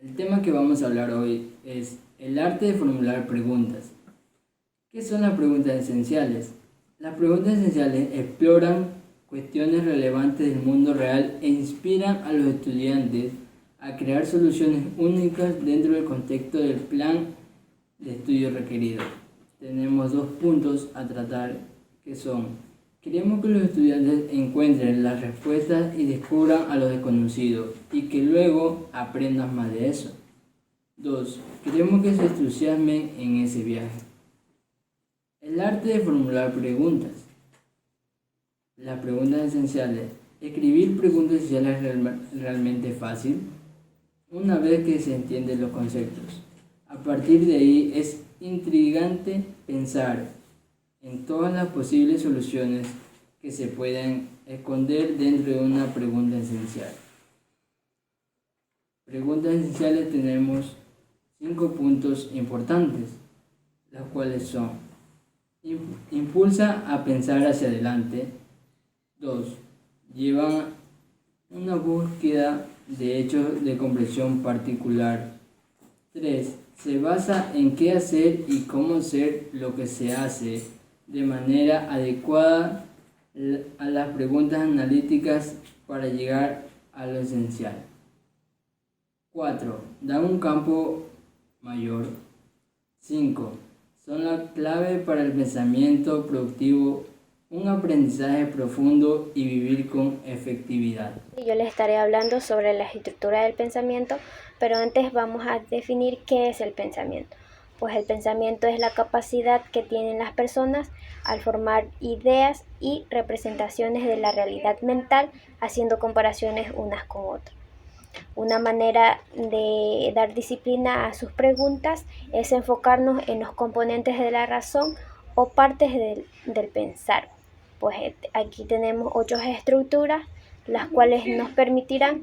El tema que vamos a hablar hoy es el arte de formular preguntas. ¿Qué son las preguntas esenciales? Las preguntas esenciales exploran cuestiones relevantes del mundo real e inspiran a los estudiantes a crear soluciones únicas dentro del contexto del plan de estudio requerido. Tenemos dos puntos a tratar que son: queremos que los estudiantes encuentren las respuestas y descubran a lo desconocido y que luego aprendan más de eso. 2. Queremos que se entusiasmen en ese viaje. El arte de formular preguntas. Las preguntas esenciales. Escribir preguntas esenciales es realmente fácil una vez que se entienden los conceptos. A partir de ahí es intrigante pensar en todas las posibles soluciones que se pueden esconder dentro de una pregunta esencial. Preguntas esenciales tenemos 5 puntos importantes, las cuales son: impulsa a pensar hacia adelante. 2. Lleva una búsqueda de hechos de comprensión particular. 3. Se basa en qué hacer y cómo hacer lo que se hace de manera adecuada a las preguntas analíticas para llegar a lo esencial. 4. Da un campo mayor. 5. Son la clave para el pensamiento productivo, un aprendizaje profundo y vivir con efectividad. Yo les estaré hablando sobre la estructura del pensamiento, pero antes vamos a definir qué es el pensamiento. Pues el pensamiento es la capacidad que tienen las personas al formar ideas y representaciones de la realidad mental, haciendo comparaciones unas con otras. Una manera de dar disciplina a sus preguntas es enfocarnos en los componentes de la razón o partes del pensar. Pues aquí tenemos 8 estructuras, las cuales nos permitirán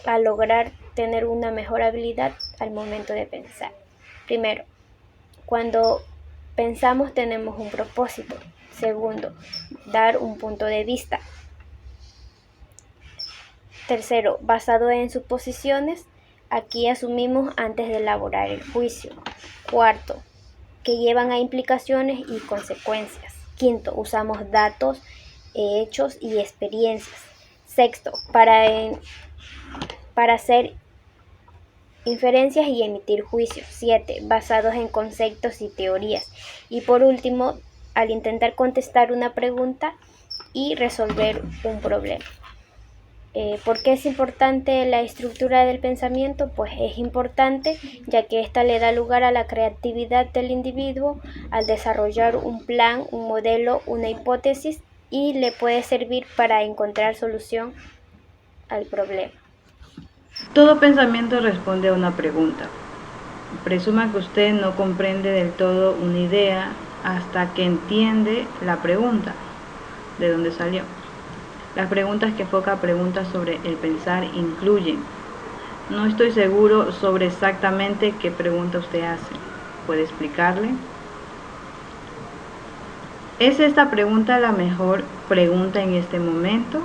a lograr tener una mejor habilidad al momento de pensar. Primero, cuando pensamos tenemos un propósito. Segundo, dar un punto de vista. Tercero, basado en suposiciones, aquí asumimos antes de elaborar el juicio. Cuarto, que llevan a implicaciones y consecuencias. Quinto, usamos datos, hechos y experiencias. Sexto, para hacer inferencias y emitir juicios. 7. Basados en conceptos y teorías. Y por último, al intentar contestar una pregunta y resolver un problema. ¿Por qué es importante la estructura del pensamiento? Pues es importante ya que esta le da lugar a la creatividad del individuo al desarrollar un plan, un modelo, una hipótesis y le puede servir para encontrar solución al problema. Todo pensamiento responde a una pregunta. Presuma que usted no comprende del todo una idea hasta que entiende la pregunta, de dónde salió. Las preguntas que enfoca preguntas sobre el pensar incluyen: no estoy seguro sobre exactamente qué pregunta usted hace. ¿Puede explicarle? ¿Es esta pregunta la mejor pregunta en este momento?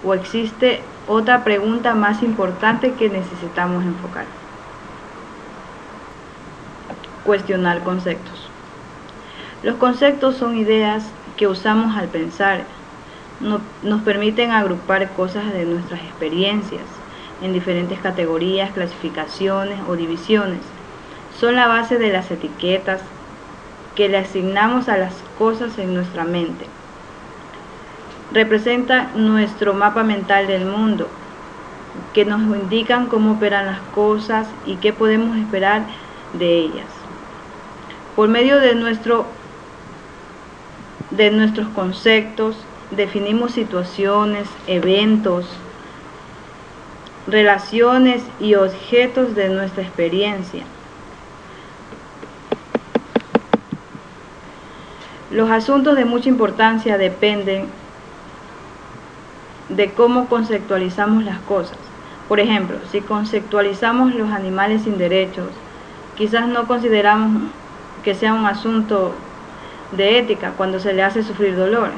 ¿O existe otra pregunta más importante que necesitamos enfocar? Cuestionar conceptos. Los conceptos son ideas que usamos al pensar. Nos permiten agrupar cosas de nuestras experiencias en diferentes categorías, clasificaciones o divisiones. Son la base de las etiquetas que le asignamos a las cosas en nuestra mente. Representan nuestro mapa mental del mundo, que nos indican cómo operan las cosas y qué podemos esperar de ellas. Por medio de nuestros conceptos, definimos situaciones, eventos, relaciones y objetos de nuestra experiencia. Los asuntos de mucha importancia dependen de cómo conceptualizamos las cosas. Por ejemplo, si conceptualizamos los animales sin derechos, quizás no consideramos que sea un asunto de ética cuando se le hace sufrir dolor.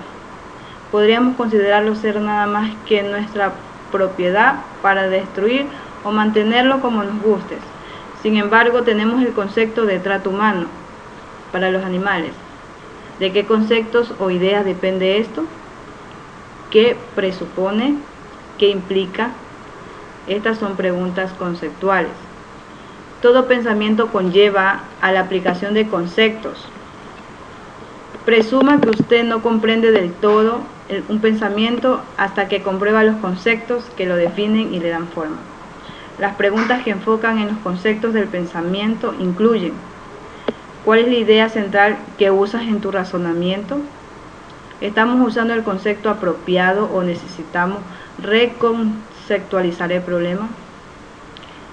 Podríamos considerarlo ser nada más que nuestra propiedad para destruir o mantenerlo como nos guste. Sin embargo, tenemos el concepto de trato humano para los animales. ¿De qué conceptos o ideas depende esto? ¿Qué presupone? ¿Qué implica? Estas son preguntas conceptuales. Todo pensamiento conlleva a la aplicación de conceptos. Presuma que usted no comprende del todo un pensamiento hasta que comprueba los conceptos que lo definen y le dan forma. Las preguntas que enfocan en los conceptos del pensamiento incluyen: ¿cuál es la idea central que usas en tu razonamiento? ¿Estamos usando el concepto apropiado o necesitamos reconceptualizar el problema?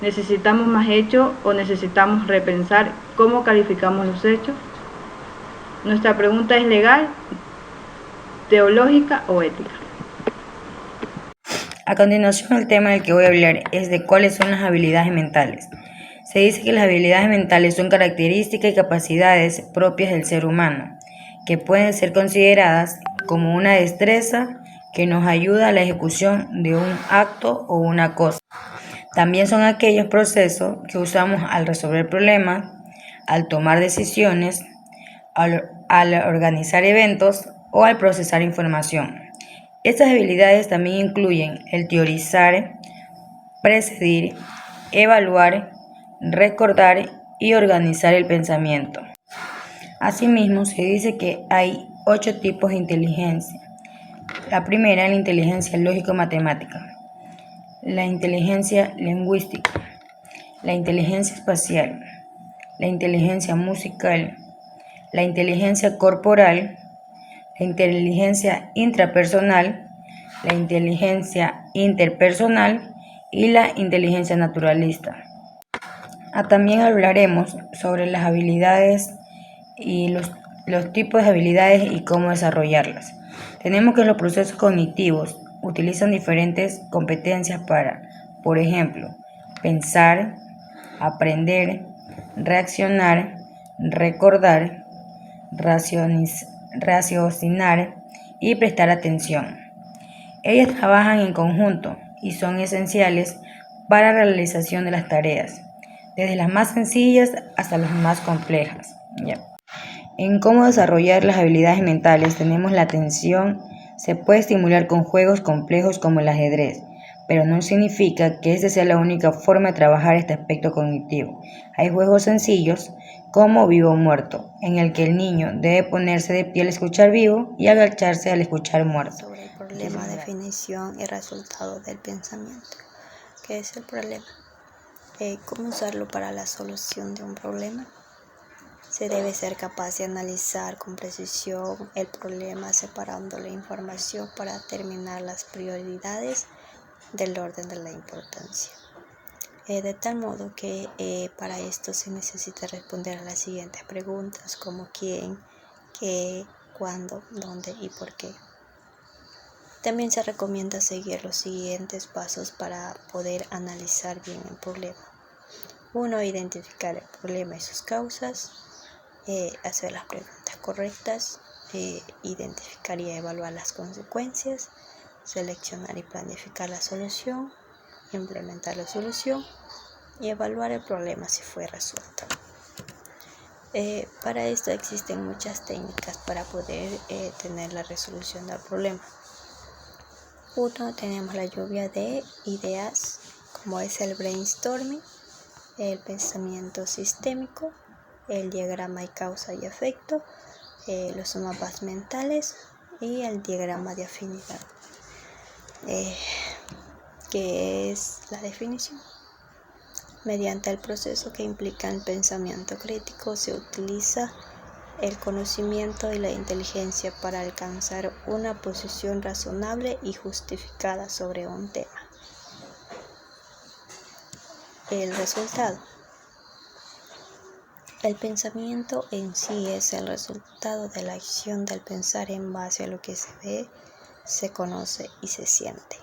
¿Necesitamos más hechos o necesitamos repensar cómo calificamos los hechos? Nuestra pregunta es legal, teológica o ética. A continuación, el tema del que voy a hablar es de cuáles son las habilidades mentales. Se dice que las habilidades mentales son características y capacidades propias del ser humano, que pueden ser consideradas como una destreza que nos ayuda a la ejecución de un acto o una cosa. También son aquellos procesos que usamos al resolver problemas, al tomar decisiones, al organizar eventos o al procesar información. Estas habilidades también incluyen el teorizar, precedir, evaluar, recordar y organizar el pensamiento. Asimismo, se dice que hay 8 tipos de inteligencia. La primera es la inteligencia lógico-matemática, la inteligencia lingüística, la inteligencia espacial, la inteligencia musical, la inteligencia corporal, la inteligencia intrapersonal, la inteligencia interpersonal y la inteligencia naturalista. También hablaremos sobre las habilidades y los tipos de habilidades y cómo desarrollarlas. Tenemos que los procesos cognitivos utilizan diferentes competencias para, por ejemplo, pensar, aprender, reaccionar, recordar, raciocinar y prestar atención. Ellas trabajan en conjunto y son esenciales para la realización de las tareas, desde las más sencillas hasta las más complejas. En cómo desarrollar las habilidades mentales tenemos la atención. Se puede estimular con juegos complejos como el ajedrez, pero no significa que esta sea la única forma de trabajar este aspecto cognitivo. Hay juegos sencillos como vivo o muerto, en el que el niño debe ponerse de pie al escuchar vivo y agacharse al escuchar muerto. Sobre el problema, definición y resultado del pensamiento. ¿Qué es el problema? ¿Cómo usarlo para la solución de un problema? Se debe ser capaz de analizar con precisión el problema separando la información para determinar las prioridades del orden de la importancia. De tal modo que para esto se necesita responder a las siguientes preguntas, como quién, qué, cuándo, dónde y por qué. También se recomienda seguir los siguientes pasos para poder analizar bien el problema. 1. Identificar el problema y sus causas. Hacer las preguntas correctas. Identificar y evaluar las consecuencias. Seleccionar y planificar la solución. Implementar la solución. Y evaluar el problema si fue resuelto. Para esto existen muchas técnicas para poder tener la resolución del problema. 1. Tenemos la lluvia de ideas, como es el brainstorming, el pensamiento sistémico, el diagrama de causa y efecto, los mapas mentales y el diagrama de afinidad. ¿Qué es la definición? Mediante el proceso que implica el pensamiento crítico se utiliza el conocimiento y la inteligencia para alcanzar una posición razonable y justificada sobre un tema. El resultado. El pensamiento en sí es el resultado de la acción del pensar en base a lo que se ve, se conoce y se siente.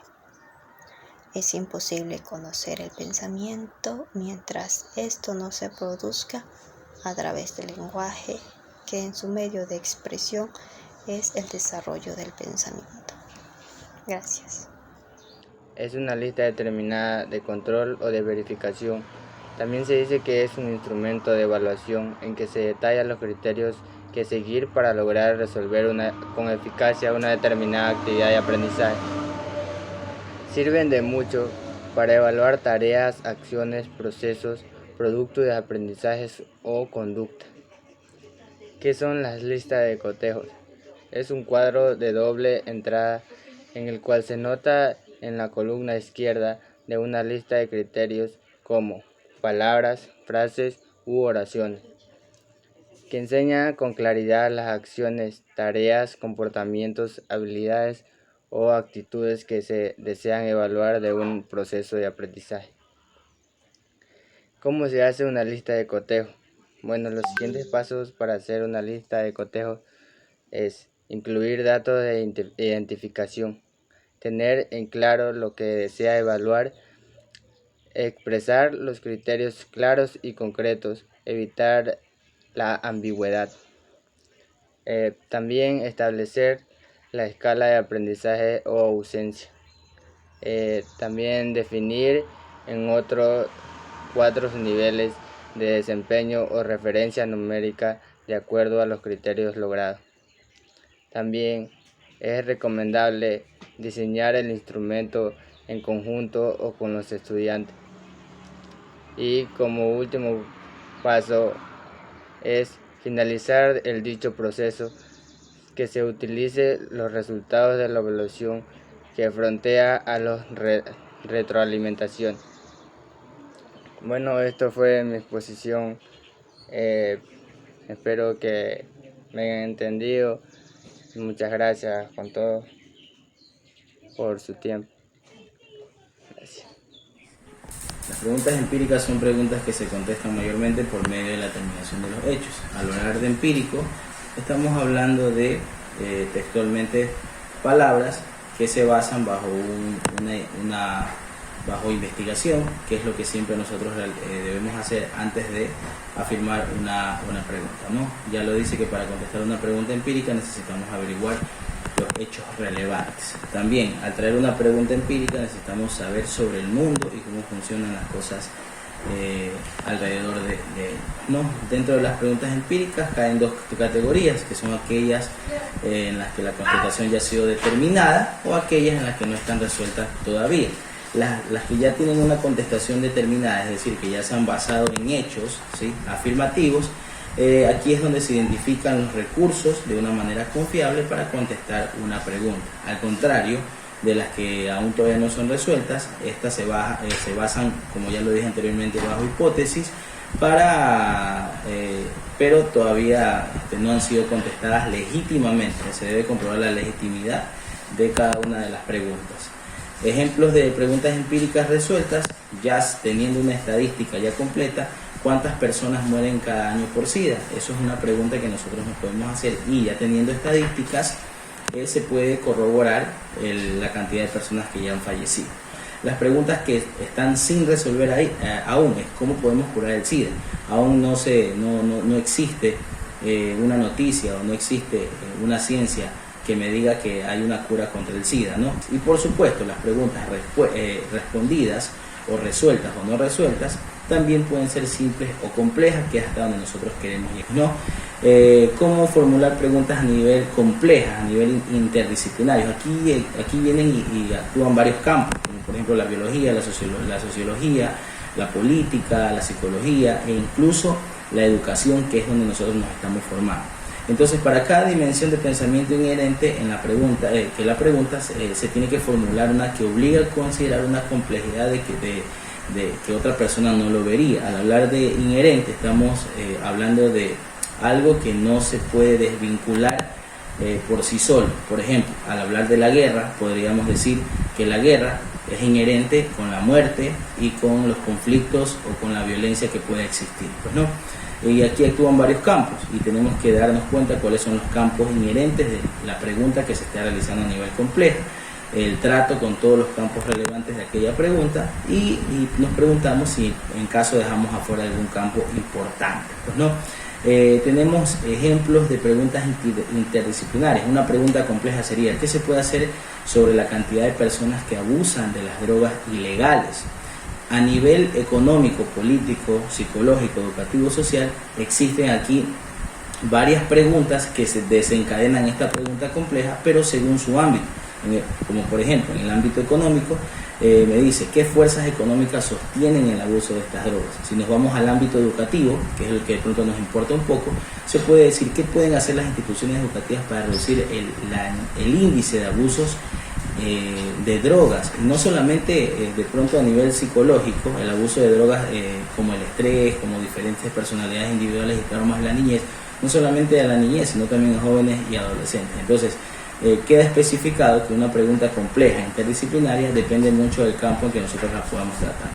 Es imposible conocer el pensamiento mientras esto no se produzca a través del lenguaje, que en su medio de expresión es el desarrollo del pensamiento. Gracias. es una lista determinada de control o de verificación. También se dice que es un instrumento de evaluación en que se detallan los criterios que seguir para lograr resolver con eficacia una determinada actividad de aprendizaje. Sirven de mucho para evaluar tareas, acciones, procesos, productos de aprendizajes o conducta. ¿Qué son las listas de cotejos? Es un cuadro de doble entrada en el cual se nota en la columna izquierda de una lista de criterios como palabras, frases u oraciones, que enseña con claridad las acciones, tareas, comportamientos, habilidades o actitudes que se desean evaluar de un proceso de aprendizaje. ¿Cómo se hace una lista de cotejo? Bueno, los siguientes pasos para hacer una lista de cotejo es incluir datos de identificación, tener en claro lo que desea evaluar, expresar los criterios claros y concretos, evitar la ambigüedad. También establecer la escala de aprendizaje o ausencia. También definir en otros 4 niveles de desempeño o referencia numérica de acuerdo a los criterios logrados. También es recomendable diseñar el instrumento en conjunto o con los estudiantes. Y como último paso es finalizar el dicho proceso, que se utilice los resultados de la evaluación que frontea a la retroalimentación. Bueno, esto fue mi exposición. Espero que me hayan entendido. Muchas gracias con todo por su tiempo. Gracias. Las preguntas empíricas son preguntas que se contestan mayormente por medio de la terminación de los hechos. Al hablar de empírico, estamos hablando de textualmente palabras que se basan bajo bajo investigación, que es lo que siempre nosotros debemos hacer antes de afirmar una pregunta, ¿no? Ya lo dice que para contestar una pregunta empírica necesitamos averiguar los hechos relevantes. También, al traer una pregunta empírica, necesitamos saber sobre el mundo y cómo funcionan las cosas alrededor de él, ¿no? Dentro de las preguntas empíricas caen 2 categorías, que son aquellas en las que la contestación ya ha sido determinada o aquellas en las que no están resueltas todavía. Las que ya tienen una contestación determinada, es decir, que ya se han basado en hechos, ¿sí?, afirmativos, aquí es donde se identifican los recursos de una manera confiable para contestar una pregunta. Al contrario de las que aún todavía no son resueltas, estas se basan, como ya lo dije anteriormente, bajo hipótesis, pero todavía no han sido contestadas legítimamente. Se debe comprobar la legitimidad de cada una de las preguntas. Ejemplos de preguntas empíricas resueltas: ya teniendo una estadística ya completa, ¿cuántas personas mueren cada año por SIDA? Eso es una pregunta que nosotros nos podemos hacer, y ya teniendo estadísticas se puede corroborar la cantidad de personas que ya han fallecido. Las preguntas que están sin resolver aún es: ¿cómo podemos curar el SIDA? Aún no existe una noticia o no existe una ciencia que me diga que hay una cura contra el SIDA, ¿no? Y por supuesto, las preguntas respondidas o resueltas o no resueltas también pueden ser simples o complejas, que es hasta donde nosotros queremos ir, ¿no? ¿Cómo formular preguntas a nivel complejas, a nivel interdisciplinario? Aquí vienen y actúan varios campos, como por ejemplo la biología, la sociología, la política, la psicología e incluso la educación, que es donde nosotros nos estamos formando. Entonces, para cada dimensión de pensamiento inherente en la pregunta, se tiene que formular una que obliga a considerar una complejidad de que otra persona no lo vería. Al hablar de inherente, estamos hablando de algo que no se puede desvincular por sí solo. Por ejemplo, al hablar de la guerra, podríamos decir que la guerra es inherente con la muerte y con los conflictos o con la violencia que puede existir, pues, ¿no? Y aquí actúan varios campos y tenemos que darnos cuenta cuáles son los campos inherentes de la pregunta que se está realizando a nivel complejo, el trato con todos los campos relevantes de aquella pregunta, y nos preguntamos si en caso dejamos afuera algún campo importante, pues, ¿no? Tenemos ejemplos de preguntas interdisciplinarias. Una pregunta compleja sería: ¿qué se puede hacer sobre la cantidad de personas que abusan de las drogas ilegales? A nivel económico, político, psicológico, educativo, social, existen aquí varias preguntas que se desencadenan esta pregunta compleja, pero según su ámbito. Como por ejemplo, en el ámbito económico, me dice qué fuerzas económicas sostienen el abuso de estas drogas. Si nos vamos al ámbito educativo, que es el que de pronto nos importa un poco, se puede decir qué pueden hacer las instituciones educativas para reducir el índice de abusos de drogas, y no solamente de pronto a nivel psicológico, el abuso de drogas como el estrés, como diferentes personalidades individuales y traumas de la niñez, no solamente de la niñez, sino también a jóvenes y adolescentes. Entonces, queda especificado que una pregunta compleja, interdisciplinaria, depende mucho del campo en que nosotros la podamos tratar.